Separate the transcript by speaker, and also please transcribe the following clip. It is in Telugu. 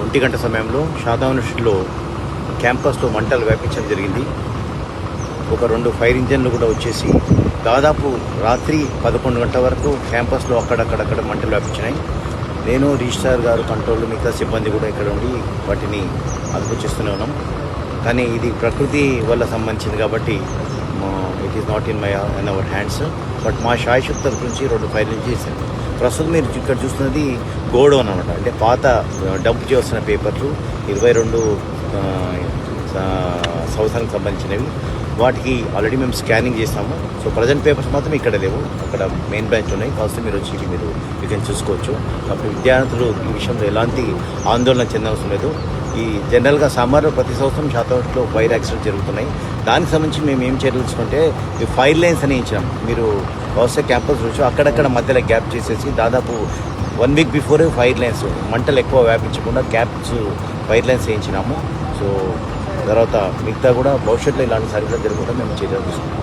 Speaker 1: 1 గంట సమయంలో శారదా యూనివర్సిటీలో క్యాంపస్లో మంటలు వ్యాపించడం జరిగింది. ఒక 2 ఫైర్ ఇంజన్లు కూడా వచ్చేసి దాదాపు రాత్రి 11 గంటల వరకు క్యాంపస్లో అక్కడక్కడ మంటలు వ్యాపించినాయి. నేను రిజిస్ట్రార్ గారు, కంట్రోల్, మిగతా సిబ్బంది కూడా ఇక్కడ ఉండి వాటిని అదుపు చేస్తూనే ఉన్నాం. కానీ ఇది ప్రకృతి వల్ల సంబంధించింది కాబట్టి it is not in our hands. But మా శాయశక్తుల గురించి 2 ఫైర్లు చేశాను. ప్రస్తుతం మీరు ఇక్కడ చూస్తున్నది గోడౌన్ అనమాట. అంటే పాత డంప్ చేస్తున్న పేపర్లు 22 సంవత్సరానికి సంబంధించినవి. వాటికి ఆల్రెడీ మేము స్కానింగ్ చేస్తాము. సో ప్రజెంట్ పేపర్స్ మాత్రం ఇక్కడ లేవు, అక్కడ మెయిన్ బ్రాంచ్ ఉన్నాయి. కాస్త మీరు వచ్చి మీరు చూసుకోవచ్చు. కాబట్టి విద్యార్థులు ఈ విషయంలో ఎలాంటి ఆందోళన చెందవలసిన లేదు. ఈ జనరల్గా సమ్మర్ ప్రతి సంవత్సరం శాతంలో ఫైర్ యాక్సిడెంట్ జరుగుతున్నాయి. దానికి సంబంధించి మేము ఏం చర్యలు తీసుకుంటే ఈ ఫైర్ లైన్స్ అని ఇచ్చినాం. మీరు వ్యవసాయ క్యాంపస్ వచ్చి అక్కడక్కడ మధ్యలో గ్యాప్ చేసేసి దాదాపు 1 వీక్ బిఫోరే ఫైర్ లైన్స్ మంటలు ఎక్కువ వ్యాపించకుండా గ్యాప్స్ ఫైర్ లైన్స్ వేయించినాము. సో తర్వాత మిగతా కూడా భవిష్యత్తులో ఇలాంటి సరిగ్గా జరగకుండా మేము చర్యలు తీసుకుంటాం.